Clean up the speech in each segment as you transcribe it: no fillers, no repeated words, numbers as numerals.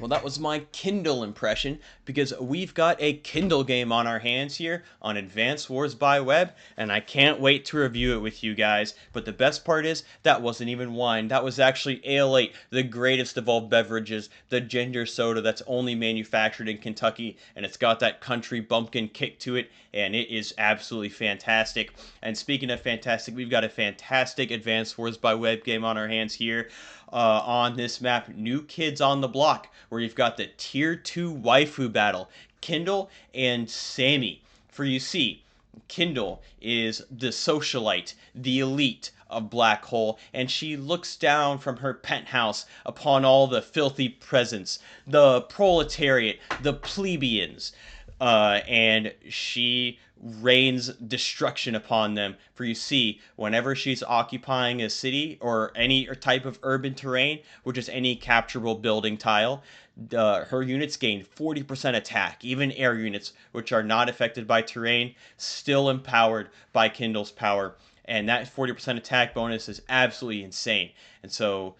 Well, that was my Kindle impression because we've got a Kindle game on our hands here on Advanced Wars by Web, and I can't wait to review it with you guys. But the best part is, that wasn't even wine. That was actually Ale 8, the greatest of all beverages, the ginger soda that's only manufactured in Kentucky, and it's got that country bumpkin kick to it, and it is absolutely fantastic. And speaking of fantastic, we've got a fantastic Advanced Wars by Web game on our hands here. On this map, New Kids on the Block, where you've got the Tier 2 waifu battle, Kindle and Sami. For you see, Kindle is the socialite, the elite of Black Hole, and she looks down from her penthouse upon all the filthy peasants, the proletariat, the plebeians, and she rains destruction upon them. For you see, whenever she's occupying a city or any type of urban terrain, which is any capturable building tile, her units gain 40% attack. Even air units, which are not affected by terrain, still empowered by Kindle's power. And that 40% attack bonus is absolutely insane. And so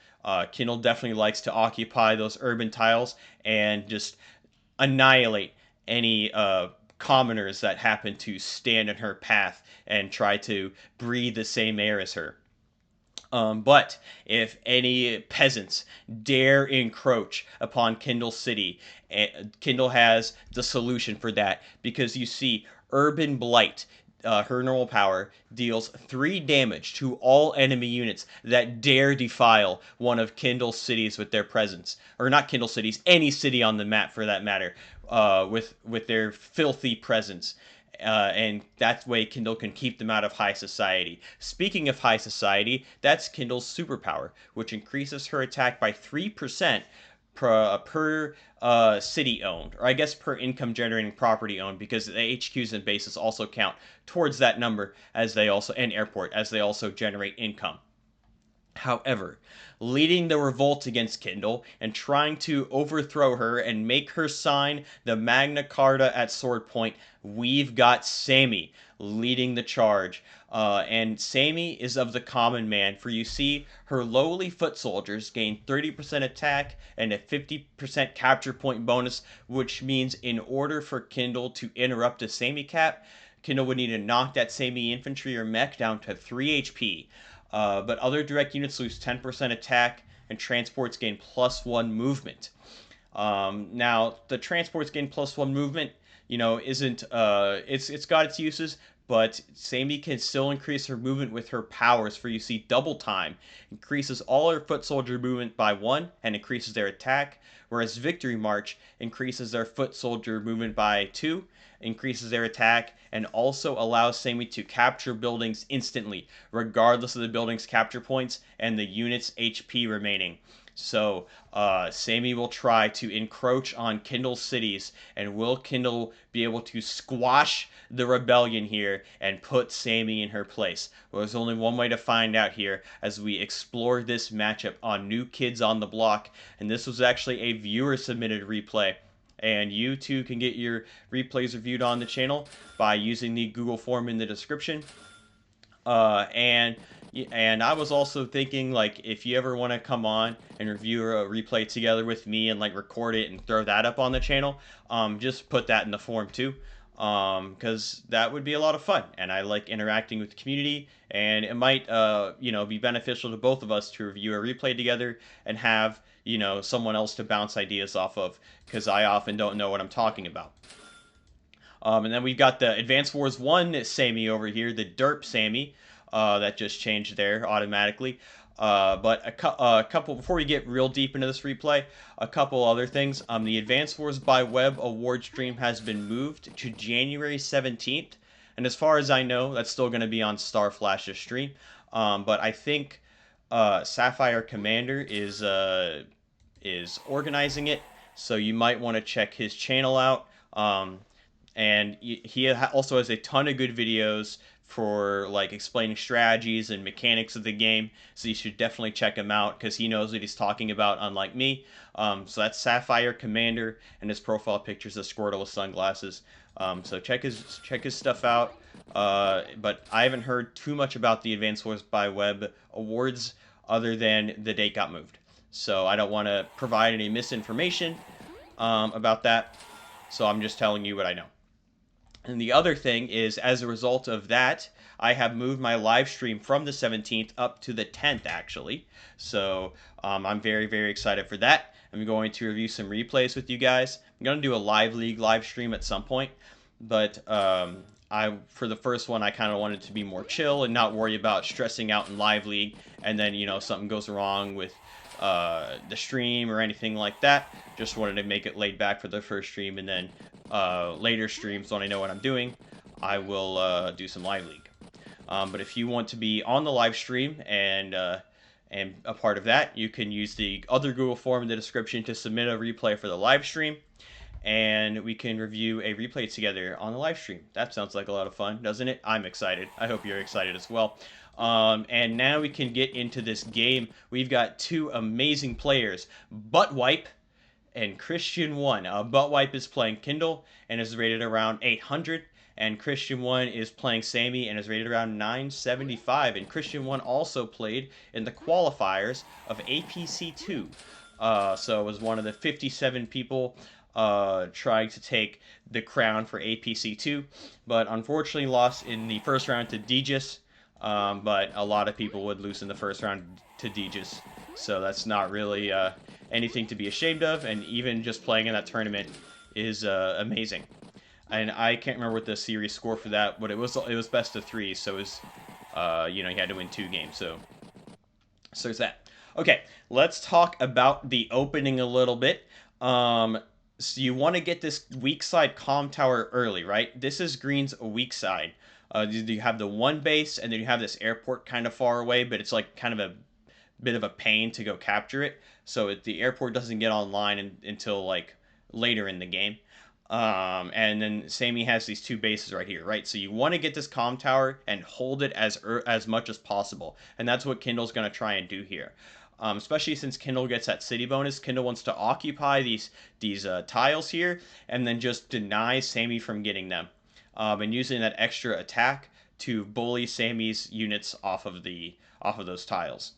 Kindle definitely likes to occupy those urban tiles and just annihilate any commoners that happen to stand in her path and try to breathe the same air as her. But if any peasants dare encroach upon Kindle City, Kindle has the solution for that, because you see, Urban Blight, her normal power, deals 3 damage to all enemy units that dare defile one of Kindle's cities with their presence. Or not Kindle cities, any city on the map for that matter, with their filthy presence. And that way Kindle can keep them out of high society. Speaking of high society, that's Kindle's superpower, which increases her attack by 3% per city owned, or I guess per income generating property owned, because the HQs and bases also count towards that number, as they also, and airport, as they also generate income. However, leading the revolt against Kindle and trying to overthrow her and make her sign the Magna Carta at sword point, we've got Sami leading the charge. And Sami is of the common man, for you see, her lowly foot soldiers gain 30% attack and a 50% capture point bonus, which means in order for Kindle to interrupt a Sami cap, Kindle would need to knock that Sami infantry or mech down to 3 HP. But other direct units lose 10% attack, and transports gain +1 movement. Now, the transports gain +1 movement, isn't, it's got its uses, but Sami can still increase her movement with her powers. For you see, double time increases all her foot soldier movement by 1 and increases their attack, whereas Victory March increases their foot soldier movement by 2, increases their attack, and also allows Sami to capture buildings instantly, regardless of the building's capture points and the unit's HP remaining. So, Sami will try to encroach on Kindle's cities, and will Kindle be able to squash the rebellion here and put Sami in her place? Well, there's only one way to find out here as we explore this matchup on New Kids on the Block, and this was actually a viewer-submitted replay. And you too can get your replays reviewed on the channel by using the Google form in the description. And I was also thinking, like, if you ever want to come on and review a replay together with me and like record it and throw that up on the channel, just put that in the form too, because that would be a lot of fun, and I like interacting with the community, and it might be beneficial to both of us to review a replay together and have someone else to bounce ideas off of, because I often don't know what I'm talking about. And then we've got the Advanced Wars 1 Sami over here, the Derp Sami, that just changed there automatically. But a couple, before we get real deep into this replay, a couple other things. The Advanced Wars by Web award stream has been moved to January 17th. And as far as I know, that's still going to be on Starflash's stream. But I think Sapphire Commander is organizing it, so you might want to check his channel out. And he also has a ton of good videos for like explaining strategies and mechanics of the game, so you should definitely check him out because he knows what he's talking about, unlike me. So that's Sapphire Commander, and his profile picture's a Squirtle with sunglasses. So check his stuff out. But I haven't heard too much about the Advanced Wars by Web awards other than the date got moved. So I don't want to provide any misinformation about that. So I'm just telling you what I know. And the other thing is, as a result of that, I have moved my live stream from the 17th up to the 10th, actually. So I'm very, very excited for that. I'm going to review some replays with you guys. I'm going to do a live league live stream at some point. But for the first one, I kind of wanted to be more chill and not worry about stressing out in live league. And then, something goes wrong with the stream or anything like that. Just wanted to make it laid back for the first stream, and then later streams when I know what I'm doing, I will do some live league. But if you want to be on the live stream and a part of that, you can use the other Google form in the description to submit a replay for the live stream, and we can review a replay together on the live stream. That sounds like a lot of fun, doesn't it? I'm excited. I hope you're excited as well. And now we can get into this game. We've got two amazing players, Buttwipe and Christian 1. Buttwipe is playing Kindle and is rated around 800. And Christian 1 is playing Sami and is rated around 975. And Christian 1 also played in the qualifiers of APC 2. So it was one of the 57 people trying to take the crown for APC 2. But unfortunately lost in the first round to Degis. But a lot of people would lose in the first round to Degis. So that's not really anything to be ashamed of. And even just playing in that tournament is amazing. And I can't remember what the series score for that, but it was best of 3, so it was, you had to win 2 games, so there's that. Okay, let's talk about the opening a little bit. So you want to get this weak side comm tower early, right? This is Green's weak side. You have the one base, and then you have this airport kind of far away, but it's like kind of a bit of a pain to go capture it. So the airport doesn't get online until like later in the game. And then Sami has these 2 bases right here, right? So you want to get this comm tower and hold it as much as possible, and that's what Kindle's going to try and do here. Especially since Kindle gets that city bonus, Kindle wants to occupy these tiles here, and then just deny Sami from getting them, and using that extra attack to bully Sami's units off of those tiles.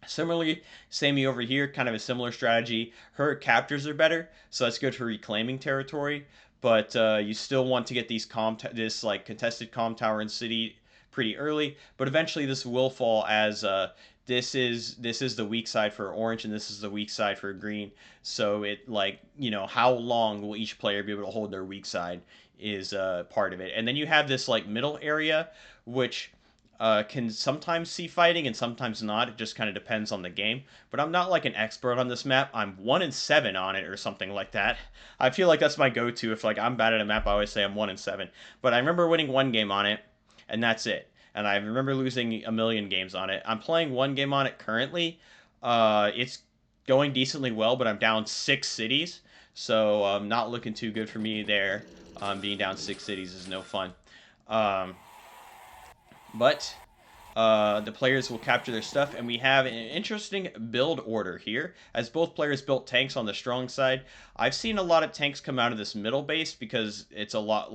Similarly, Sami over here, kind of a similar strategy. Her captures are better, so that's good for reclaiming territory. But you still want to get this like contested comm tower in city pretty early. But eventually, this will fall as this is the weak side for orange, and this is the weak side for green. So it how long will each player be able to hold their weak side is part of it. And then you have this like middle area, which can sometimes see fighting and sometimes not. It just kind of depends on the game. But I'm not like an expert on this map. I'm 1-7 on it or something like that. I feel like that's my go-to. If like I'm bad at a map, I always say I'm 1-7. But I remember winning 1 game on it, and that's it. And I remember losing a million games on it. I'm playing 1 game on it currently. It's going decently well, but I'm down 6 cities. So not looking too good for me there. Being down 6 cities is no fun. But the players will capture their stuff, and we have an interesting build order here, as both players built tanks on the strong side. I've seen a lot of tanks come out of this middle base because it's a lot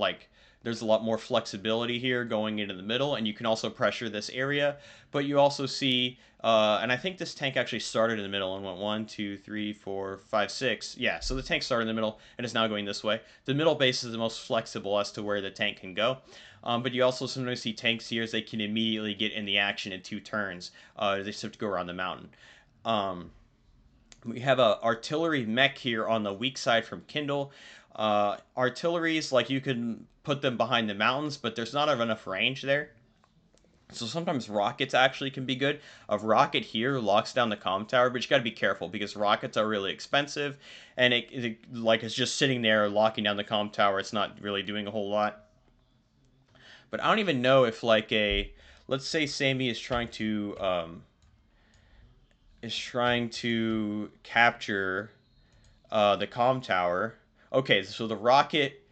there's a lot more flexibility here going into the middle, and you can also pressure this area. But you also see, and I think this tank actually started in the middle and went 1, 2, 3, 4, 5, 6. Yeah, so the tank started in the middle and is now going this way. The middle base is the most flexible as to where the tank can go. But you also sometimes see tanks here as they can immediately get in the action in 2 turns. They just have to go around the mountain. We have a artillery mech here on the weak side from Kindle. Artilleries, like you can put them behind the mountains, but there's not enough range there. So sometimes rockets actually can be good. A rocket here locks down the comm tower, but you got to be careful because rockets are really expensive, and it's just sitting there locking down the comm tower. It's not really doing a whole lot. But I don't even know if let's say Sami is trying to capture the comm tower. Okay, so the rocket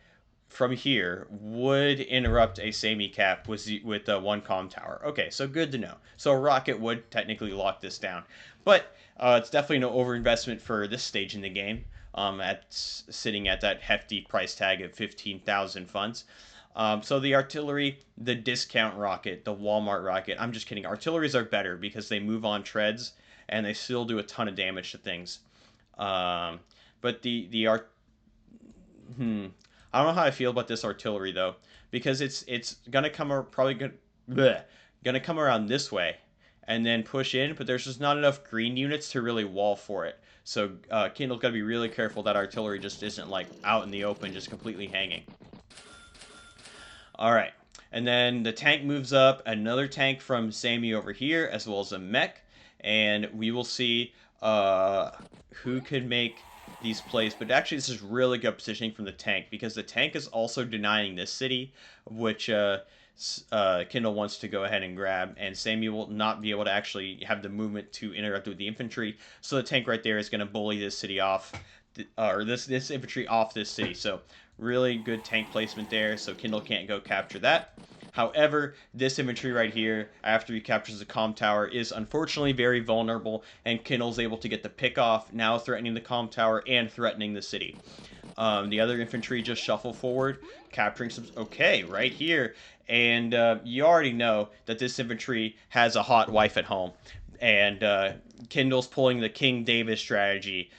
from here would interrupt a Sami cap with 1 comm tower. Okay, so good to know. So a rocket would technically lock this down, but it's definitely no overinvestment for this stage in the game. Sitting at that hefty price tag of 15,000 funds. So the artillery, the discount rocket, the Walmart rocket. I'm just kidding. Artilleries are better because they move on treads, and they still do a ton of damage to things. But the art, I don't know how I feel about this artillery though, because it's gonna come probably gonna come around this way, and then push in. But there's just not enough green units to really wall for it. So Kindle's gotta be really careful that artillery just isn't like out in the open, just completely hanging. All right, and then the tank moves up. Another tank from Sami over here, as well as a mech, and we will see who can make these plays. But actually, this is really good positioning from the tank, because the tank is also denying this city, which Kindle wants to go ahead and grab, and Sami will not be able to actually have the movement to interact with the infantry. So the tank right there is going to bully this city off, or this infantry off this city. So really good tank placement there, so Kindle can't go capture that. However, this infantry right here, after he captures the comm tower, is unfortunately very vulnerable, and Kindle's able to get the pick off, now threatening the comm tower and threatening the city. The other infantry just shuffle forward, capturing some... Okay, right here. And you already know that this infantry has a hot wife at home. And Kindle's pulling the King David strategy.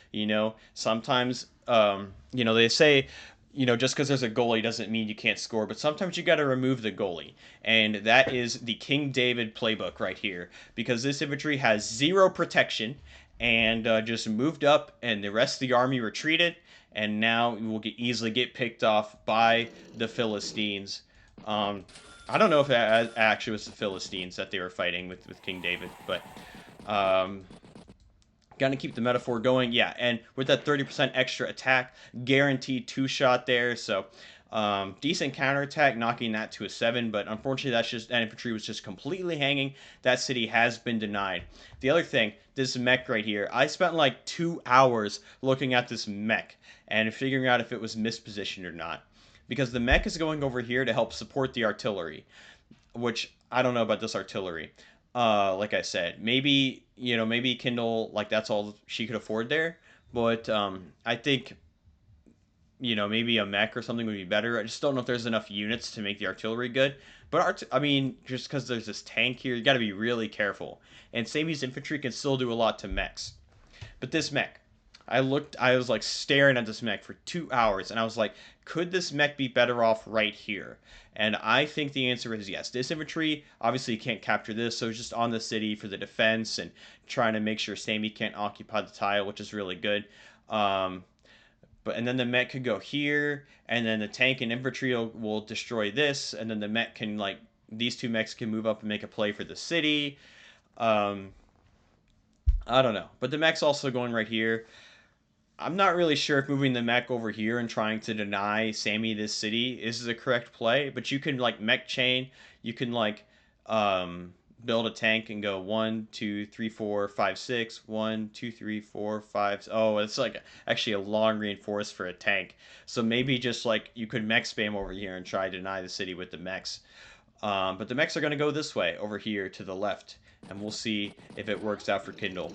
Sometimes, they say... just because there's a goalie doesn't mean you can't score, but sometimes you got to remove the goalie. And that is the King David playbook right here, because this infantry has 0 protection and just moved up, and the rest of the army retreated, and now we will easily get picked off by the Philistines. I don't know if it actually was the Philistines that they were fighting with King David, but... Gonna keep the metaphor going, yeah, and with that 30% extra attack, guaranteed 2-shot there, so decent counterattack, knocking that to a 7, but unfortunately that infantry was just completely hanging. That city has been denied. The other thing, this mech right here, I spent like 2 hours looking at this mech and figuring out if it was mispositioned or not, because the mech is going over here to help support the artillery, which I don't know about this artillery. Like I said, maybe Kindle, like, that's all she could afford there. But I think, maybe a mech or something would be better. I just don't know if there's enough units to make the artillery good. But just because there's this tank here, you got to be really careful. And Sami's infantry can still do a lot to mechs. But this mech, I was like staring at this mech for 2 hours, and I was like, could this mech be better off right here? And I think the answer is yes. This infantry, obviously you can't capture this, so it's just on the city for the defense and trying to make sure Sami can't occupy the tile, which is really good. And then the mech could go here, and then the tank and infantry will destroy this, and then the mech can, like, these 2 mechs can move up and make a play for the city. I don't know. But the mech's also going right here. I'm not really sure if moving the mech over here and trying to deny Sami this city is the correct play, but you can, like, mech chain. You can, like, build a tank and go 1, 2, 3, 4, 5, 6. 1, 2, 3, 4, 5. Oh, it's like actually a long reinforce for a tank. So maybe just, like, you could mech spam over here and try to deny the city with the mechs. But the mechs are going to go this way, over here to the left, and we'll see if it works out for Kindle.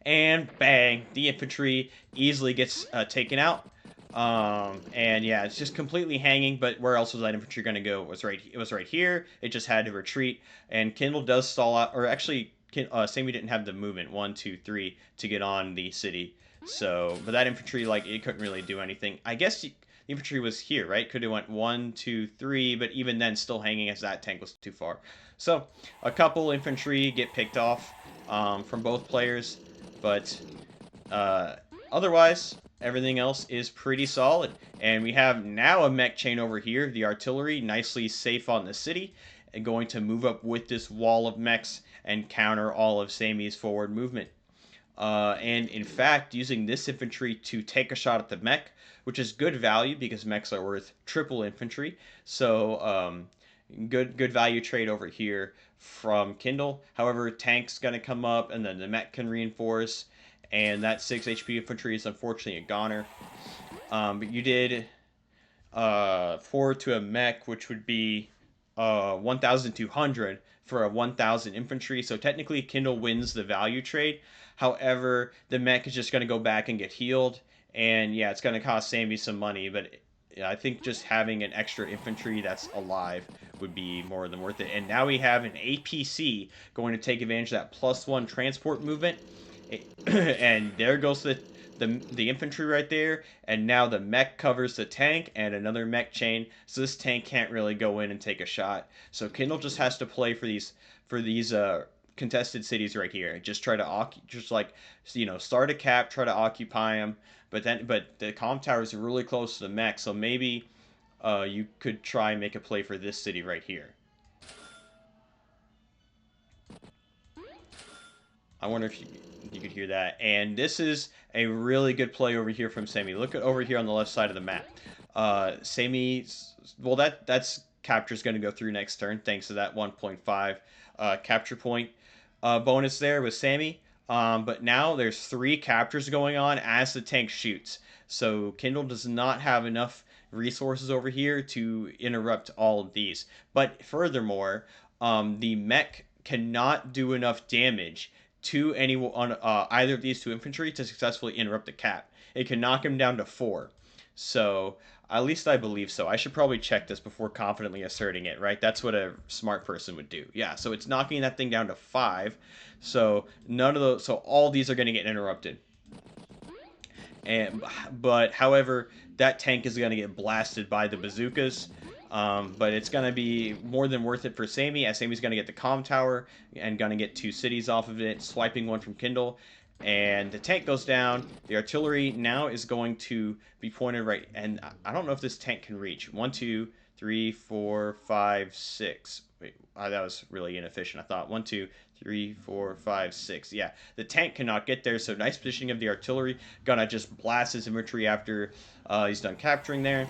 And bang, the infantry easily gets taken out. And yeah, it's just completely hanging. But where else was that infantry going to go? It was right here. It just had to retreat. And Kindle does stall out, or actually, Sami didn't have the movement 1, 2, 3 to get on the city. So, but that infantry, like, it couldn't really do anything. I guess the infantry was here, right? Could have went 1, 2, 3, but even then, still hanging as that tank was too far. So, a couple infantry get picked off from both players. But otherwise, everything else is pretty solid. And we have now a mech chain over here. The artillery nicely safe on the city, and going to move up with this wall of mechs and counter all of Sami's forward movement. And in fact, using this infantry to take a shot at the mech, which is good value because mechs are worth triple infantry. So good value trade over here from Kindle. However, tank's going to come up, and then the mech can reinforce, and that 6 HP infantry is unfortunately a goner. But you did 4 to a mech, which would be 1,200 for a 1,000 infantry. So technically, Kindle wins the value trade. However, the mech is just going to go back and get healed. And yeah, it's going to cost Sami some money, but yeah, I think just having an extra infantry that's alive would be more than worth it. And now we have an APC going to take advantage of that +1 transport movement. And there goes the infantry right there. And now the mech covers the tank and another mech chain. So this tank can't really go in and take a shot. So Kindle just has to play for these contested cities right here. Just try to just like, start a cap, try to occupy them. But the comm tower is really close to the mech, so maybe you could try and make a play for this city right here. I wonder if you could hear that. And this is a really good play over here from Sami. Look at over here on the left side of the map. Sami, well, that's capture's going to go through next turn thanks to that 1.5 capture point bonus there with Sami. But now there's 3 captures going on as the tank shoots. So Kindle does not have enough resources over here to interrupt all of these. But furthermore, the mech cannot do enough damage to either of these 2 infantry to successfully interrupt the cap. It can knock him down to 4. So at least I believe so. I should probably check this before confidently asserting it, right? That's what a smart person would do. Yeah, so it's knocking that thing down to 5. So so all these are going to get interrupted. But however, that tank is going to get blasted by the bazookas. But it's going to be more than worth it for Sami, as Sami's going to get the comm tower and going to get 2 cities off of it, swiping one from Kindle. And the tank goes down. The artillery now is going to be pointed right. And I don't know if this tank can reach. 1, 2, 3, 4, 5, 6. Wait, that was really inefficient. I thought 1, 2, 3, 4, 5, 6. Yeah, the tank cannot get there. So nice positioning of the artillery. Gonna just blast his infantry after he's done capturing there.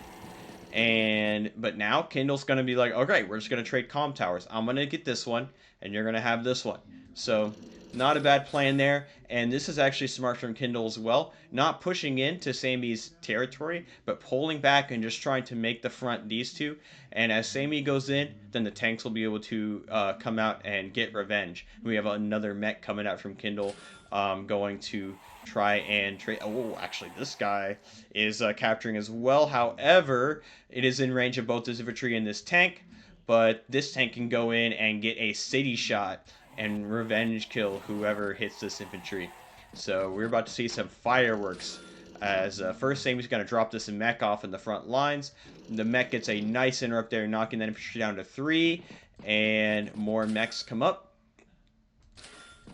But now Kindle's gonna be like, okay, we're just gonna trade comm towers. I'm gonna get this one, and you're gonna have this one. So not a bad plan there, and this is actually smart from Kindle as well. Not pushing into Sami's territory, but pulling back and just trying to make the front these 2. And as Sami goes in, then the tanks will be able to come out and get revenge. We have another mech coming out from Kindle, going to try and trade. Oh, actually, this guy is capturing as well. However, it is in range of both this infantry and this tank, but this tank can go in and get a city shot and revenge kill whoever hits this infantry. So we're about to see some fireworks. As first Sami's going to drop this mech off in the front lines. The mech gets a nice interrupt there, knocking that infantry down to 3, and more mechs come up.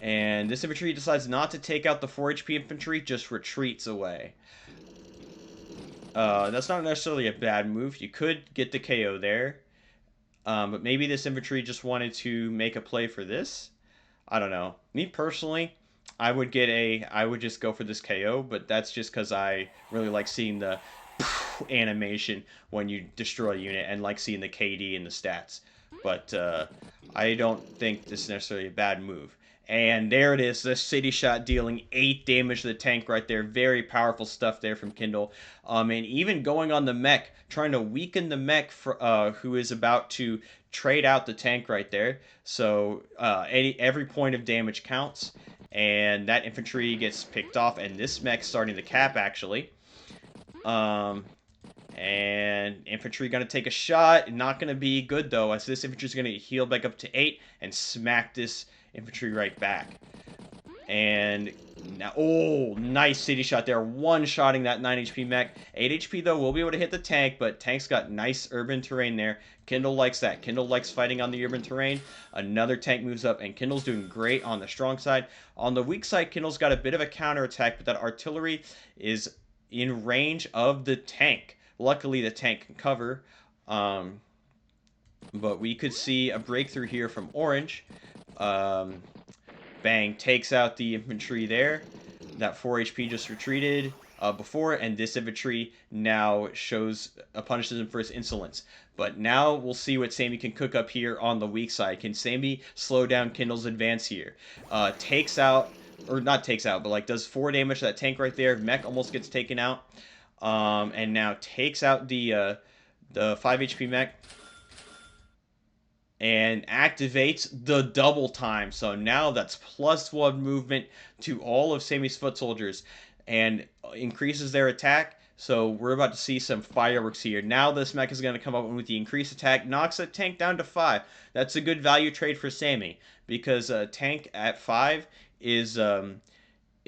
And this infantry decides not to take out the 4 HP infantry, just retreats away. That's not necessarily a bad move. You could get the KO there. But maybe this infantry just wanted to make a play for this. I don't know. Me personally, I would just go for this KO, but that's just because I really like seeing the animation when you destroy a unit and like seeing the KD and the stats. But I don't think this is necessarily a bad move. And there it is, the city shot dealing 8 damage to the tank right there. Very powerful stuff there from Kindle. And even going on the mech, trying to weaken the mech who is about to trade out the tank right there. So every point of damage counts. And that infantry gets picked off. And this mech's starting to cap, actually. And infantry going to take a shot. Not going to be good, though, as this infantry is going to heal back up to 8 and smack this infantry right back. And now, oh, nice city shot there. One-shotting that 9 HP mech. 8 HP, though, will be able to hit the tank, but tank's got nice urban terrain there. Kindle likes that. Kindle likes fighting on the urban terrain. Another tank moves up, and Kindle's doing great on the strong side. On the weak side, Kindle's got a bit of a counterattack, but that artillery is in range of the tank. Luckily, the tank can cover. But we could see a breakthrough here from Orange. Bang, takes out the infantry there. That 4 HP just retreated before, and this infantry now punishes him for his insolence. But now we'll see what Sami can cook up here on the weak side. Can Sami slow down Kindle's advance here? Takes out, or not takes out, but like does 4 damage to that tank right there. Mech almost gets taken out. And now takes out the 5 HP mech. And activates the double time. So now that's +1 movement to all of Sami's foot soldiers. And increases their attack So we're about to see some fireworks here. Now this mech is going to come up with the increased attack, knocks the tank down to 5. That's a good value trade for Sami, because a tank at 5 is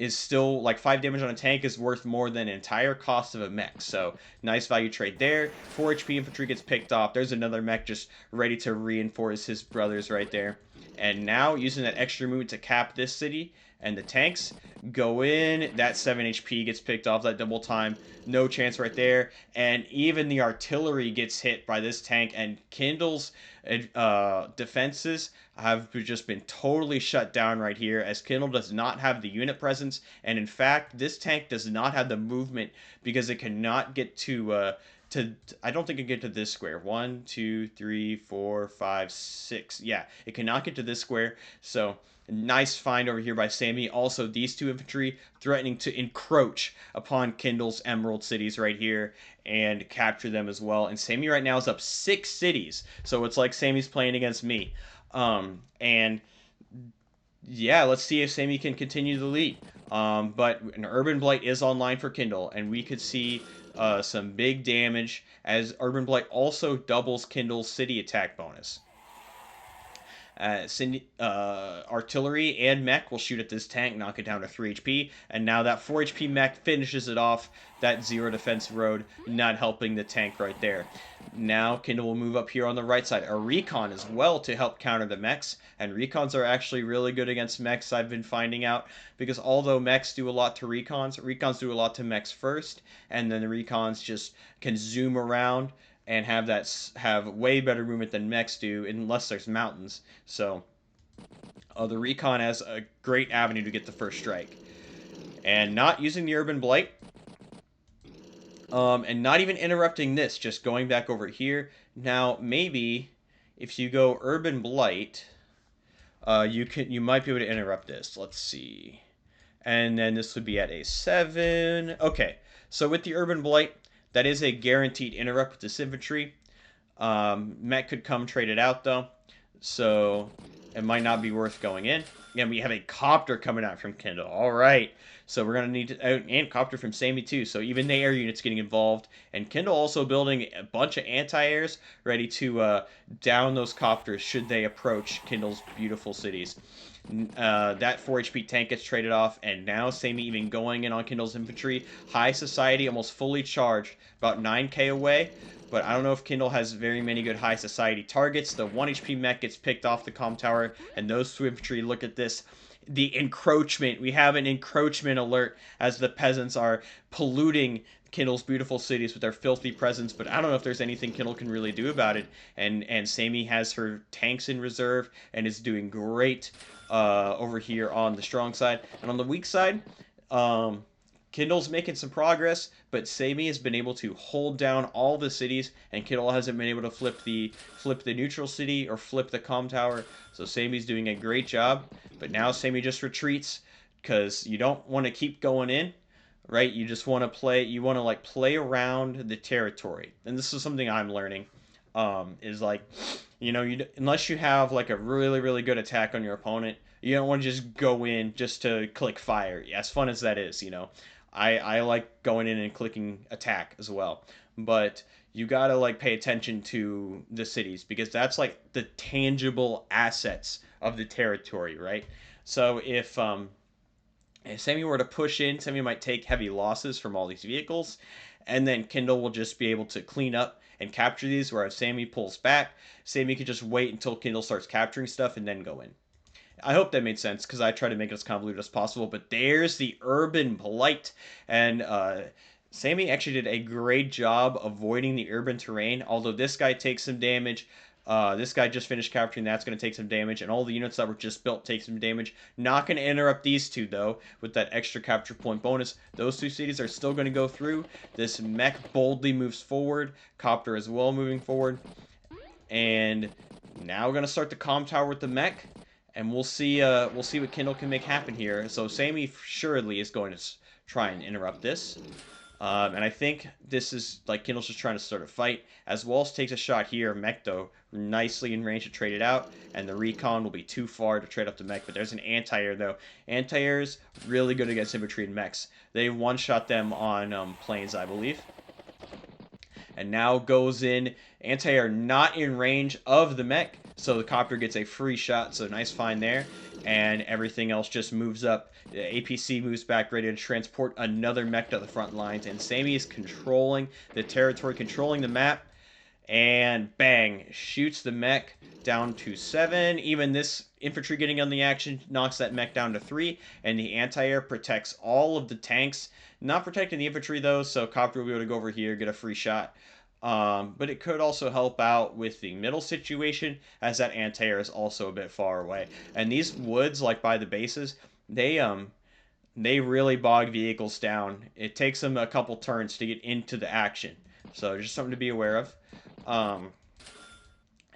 still like 5 damage on a tank is worth more than an entire cost of a mech. So nice value trade there. 4 HP infantry gets picked off. There's another mech just ready to reinforce his brothers right there. And now using that extra movement to cap this city, and the tanks go in. That 7 HP gets picked off that double time. No chance right there. And even the artillery gets hit by this tank. And Kindle's defenses have just been totally shut down right here, as Kindle does not have the unit presence. And in fact, this tank does not have the movement because it cannot get to I don't think it can get to this square. 1, 2, 3, 4, 5, 6. Yeah, it cannot get to this square. So nice find over here by Sami. Also, these 2 infantry threatening to encroach upon Kindle's emerald cities right here and capture them as well. And Sami right now is up 6 cities. So it's like Sami's playing against me. And yeah, let's see if Sami can continue the lead. But an Urban Blight is online for Kindle, and we could see some big damage, as Urban Blight also doubles Kindle's city attack bonus. Artillery and mech will shoot at this tank, knock it down to 3 HP, and now that 4 HP mech finishes it off. That 0 defense road not helping the tank right there. Now Kindle will move up here on the right side. A recon as well to help counter the mechs, and recons are actually really good against mechs, I've been finding out, because although mechs do a lot to recons do a lot to mechs first, and then the recons just can zoom around and have way better movement than mechs do, unless there's mountains. So the recon has a great avenue to get the first strike. And not using the Urban Blight, and not even interrupting this, just going back over here. Now maybe if you go Urban Blight, you might be able to interrupt this. Let's see. And then this would be at a 7. Okay, so with the Urban Blight, that is a guaranteed interrupt with this infantry. Mech could come trade it out, though, so it might not be worth going in. And we have a copter coming out from Kindle. All right, so we're going to need to... and copter from Sami, too, so even the air unit's getting involved. And Kindle also building a bunch of anti-airs ready to down those copters should they approach Kindle's beautiful cities. That 4 HP tank gets traded off, and now Sami even going in on Kindle's infantry. High Society almost fully charged, about 9k away, but I don't know if Kindle has very many good High Society targets. The 1 HP mech gets picked off the comm tower, and those 2 infantry, look at this. The encroachment. We have an encroachment alert as the peasants are polluting Kindle's beautiful cities with their filthy presence, but I don't know if there's anything Kindle can really do about it. And Sami has her tanks in reserve and is doing great over here on the strong side. And on the weak side, Kindle's making some progress, but Sami has been able to hold down all the cities, and Kindle hasn't been able to flip the neutral city or flip the comm tower. So Sami's doing a great job, but now Sami just retreats because you don't want to keep going in, right? You just want to play. You want to like play around the territory, and this is something I'm learning. Is like, you know, unless you have like a really good attack on your opponent, you don't want to just go in just to click fire. As fun as that is, you know. I like going in and clicking attack as well, but you gotta like pay attention to the cities, because that's like the tangible assets of the territory, right? So if Sami were to push in, Sami might take heavy losses from all these vehicles, and then Kindle will just be able to clean up and capture these, whereas Sami pulls back. Sami can just wait until Kindle starts capturing stuff and then go in. I hope that made sense, because I try to make it as convoluted as possible. But there's the Urban Blight. And Sami actually did a great job avoiding the urban terrain. Although this guy takes some damage. This guy just finished capturing. That's going to take some damage. And all the units that were just built take some damage. Not going to interrupt these 2, though, with that extra capture point bonus. Those 2 cities are still going to go through. This mech boldly moves forward. Copter as well moving forward. And now we're going to start the comm tower with the mech. And we'll see what Kindle can make happen here. So Sami surely is going to try and interrupt this. And I think this is like Kindle's just trying to start a fight. As Walls takes a shot here, Mech though nicely in range to trade it out, and the recon will be too far to trade up the Mech. But there's an anti-air though. Anti-air's really good against infantry and mechs. They one-shot them on planes, I believe. And now goes in. Anti-air not in range of the mech, so the copter gets a free shot. So nice find there, and everything else just moves up. The APC moves back, ready to transport another mech to the front lines, and Sami is controlling the territory, controlling the map, and bang, shoots the mech down to 7. Even this infantry getting on the action knocks that mech down to 3, and the anti-air protects all of the tanks. Not protecting the infantry though, so copter will be able to go over here, get a free shot. But it could also help out with the middle situation, as that anti-air is also a bit far away. And these woods, like by the bases, they really bog vehicles down. It takes them a couple turns to get into the action. So just something to be aware of.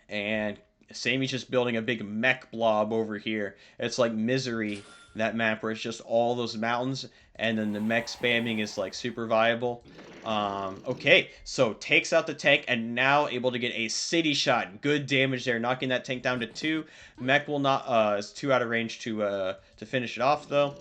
And Sami's just building a big mech blob over here. It's like Misery, that map where it's just all those mountains, and then the mech spamming is like super viable. Okay, so takes out the tank and now able to get a city shot. Good damage there, knocking that tank down to 2. Mech will not is too out of range to finish it off though.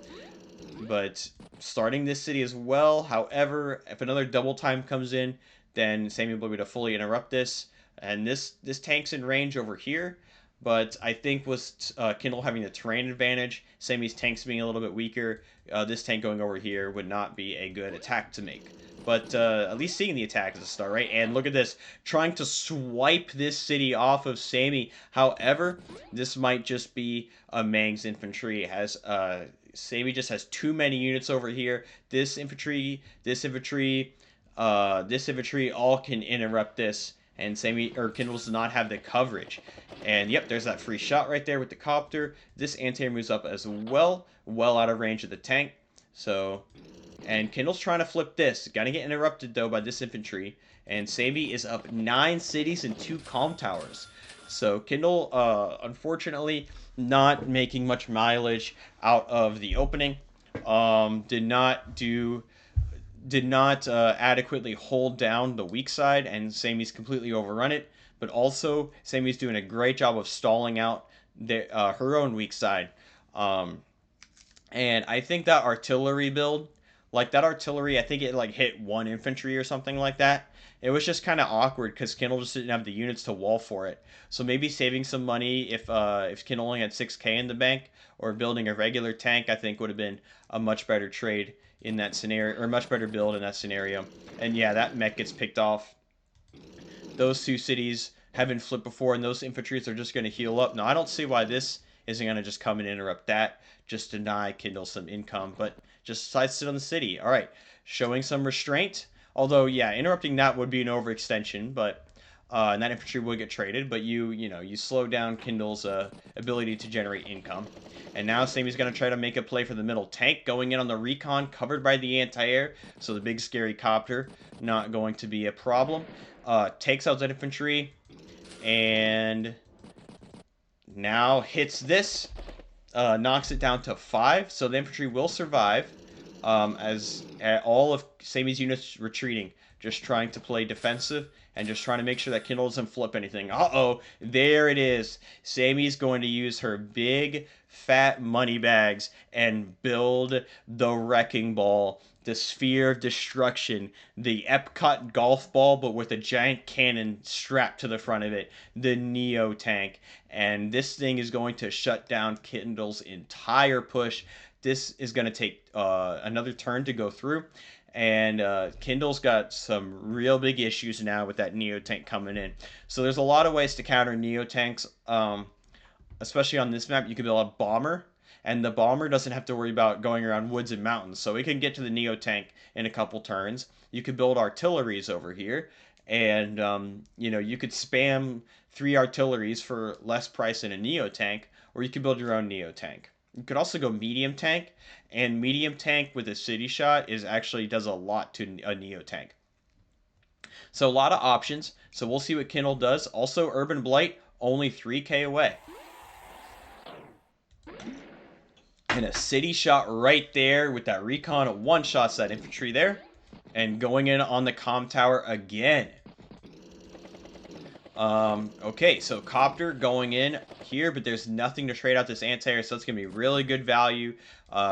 But starting this city as well. However, if another double time comes in, then Sami will be able to fully interrupt this. And this tank's in range over here. But I think with Kindle having the terrain advantage, Sami's tanks being a little bit weaker, this tank going over here would not be a good attack to make. But at least seeing the attack is a start, right? And look at this, trying to swipe this city off of Sami. However, this might just be a Mang's infantry. Sami just has too many units over here. This infantry, this infantry, this infantry all can interrupt this. And Kindle does not have the coverage. And yep, there's that free shot right there with the copter. This anti-air moves up as well out of range of the tank. So, and Kindle's trying to flip this. Gonna get interrupted though by this infantry. And Sami is up 9 cities and 2 calm towers. So Kindle, unfortunately, not making much mileage out of the opening. Did not adequately hold down the weak side, and Sami's completely overrun it. But also, Sami's doing a great job of stalling out her own weak side. And I think that artillery build, like that artillery, I think it like hit 1 infantry or something like that. It was just kind of awkward because Kindle just didn't have the units to wall for it. So maybe saving some money if Kindle only had 6K in the bank, or building a regular tank, I think would have been a much better trade in that scenario, or much better build in that scenario. And yeah, that mech gets picked off. Those 2 cities have been flipped before, and those infantries are just going to heal up. Now, I don't see why this isn't going to just come and interrupt that, just deny Kindle some income, but just decides to sit on the city. All right, showing some restraint. Although, yeah, interrupting that would be an overextension, but and that infantry would get traded. But you slow down Kindle's ability to generate income. And now Sami's going to try to make a play for the middle tank, going in on the recon, covered by the anti-air. So the big scary copter not going to be a problem. Takes out that infantry, and now hits this, knocks it down to 5. So the infantry will survive. As all of Sami's units retreating, just trying to play defensive and just trying to make sure that Kindle doesn't flip anything. Uh-oh, there it is. Sami's going to use her big fat money bags and build the wrecking ball, the sphere of destruction, the Epcot golf ball, but with a giant cannon strapped to the front of it, the Neo tank. And this thing is going to shut down Kindle's entire push. This is going to take another turn to go through. And Kindle's got some real big issues now with that Neo tank coming in. So there's a lot of ways to counter Neo tanks, especially on this map. You can build a bomber, and the bomber doesn't have to worry about going around woods and mountains. So it can get to the Neo tank in a couple turns. You could build artilleries over here, and you could spam 3 artilleries for less price than a Neo tank, or you could build your own Neo tank. You could also go medium tank, and medium tank with a city shot does a lot to a Neo tank. So a lot of options. So we'll see what Kindle does. Also, Urban Blight only 3K away. And a city shot right there with that recon. One shots that infantry there. And going in on the comm tower again. Okay, so Copter going in here, but there's nothing to trade out this anti-air, so it's going to be really good value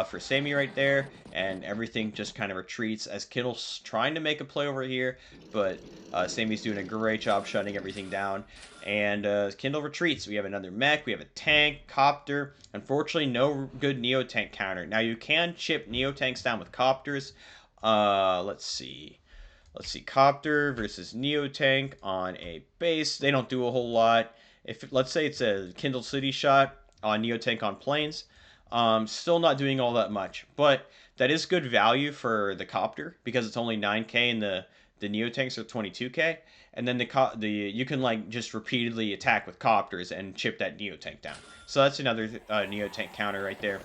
for Sami right there, and everything just kind of retreats as Kindle's trying to make a play over here, but Sami's doing a great job shutting everything down, and Kindle retreats. We have another mech, we have a tank, Copter. Unfortunately, no good Neo-Tank counter. Now, you can chip Neo-Tanks down with Copters. Let's see. Let's see, Copter versus Neo-Tank on a base. They don't do a whole lot. If let's say it's a Kindle City shot on Neo-Tank on planes, still not doing all that much. But that is good value for the Copter because it's only 9k and the Neo-Tanks are 22k. And then the you can like just repeatedly attack with Copters and chip that Neo-Tank down. So that's another Neo-Tank counter right there.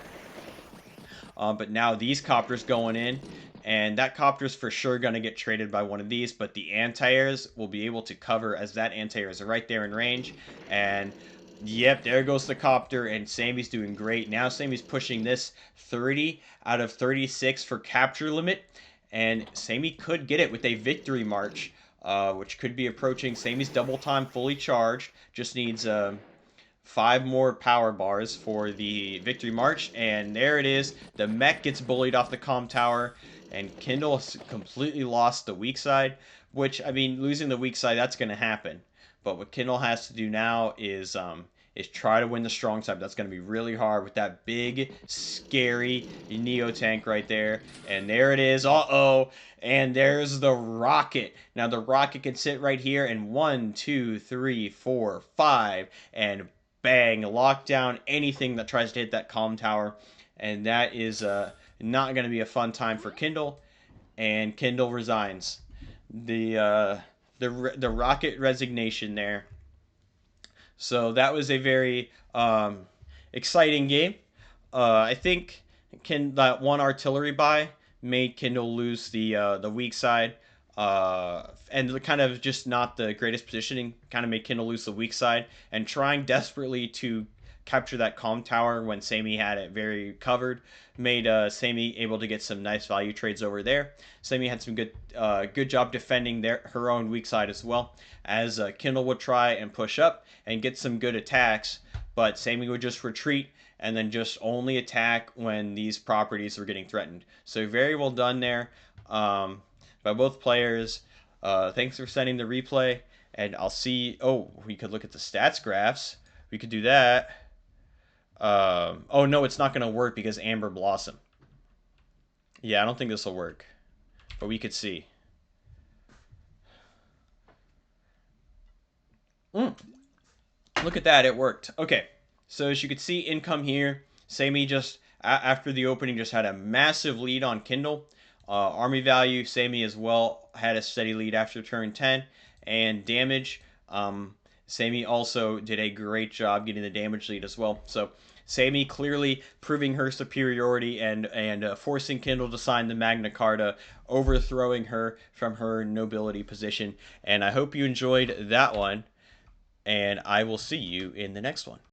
But now these Copters going in. And that Copter's for sure going to get traded by one of these, but the anti-airs will be able to cover as that anti-airs are right there in range. And yep, there goes the Copter, and Sami's doing great. Now Sami's pushing this 30 out of 36 for capture limit, and Sami could get it with a victory march, which could be approaching. Sami's double time fully charged, just needs 5 more power bars for the victory march, and there it is. The mech gets bullied off the comm tower, and Kindle completely lost the weak side, which, I mean, losing the weak side, that's going to happen. But what Kindle has to do now is try to win the strong side. That's going to be really hard with that big, scary Neo-Tank right there. And there it is. Uh-oh. And there's the rocket. Now, the rocket can sit right here, and 1, 2, 3, 4, 5, and bang, lock down anything that tries to hit that comm tower. And that is not going to be a fun time for Kindle, and Kindle resigns. The rocket resignation there. So that was a very exciting game. I think that one artillery buy made Kindle lose the weak side, and kind of just not the greatest positioning kind of made Kindle lose the weak side, and trying desperately to capture that comm tower when Sami had it very covered made Sami able to get some nice value trades over there. Sami had some good job defending her own weak side as well, as Kindle would try and push up and get some good attacks, but Sami would just retreat and then just only attack when these properties were getting threatened. So very well done there by both players. Thanks for sending the replay, and I'll see. Oh, we could look at the stats graphs. We could do that. Oh no, it's not going to work because Amber Blossom. Yeah, I don't think this will work, but we could see. Look at that, it worked. Okay, so as you could see, income here. Sami just after the opening just had a massive lead on Kindle. Army value, Sami as well had a steady lead after turn 10, and damage. Sami also did a great job getting the damage lead as well. So Sami clearly proving her superiority and forcing Kindle to sign the Magna Carta, overthrowing her from her nobility position. And I hope you enjoyed that one, and I will see you in the next one.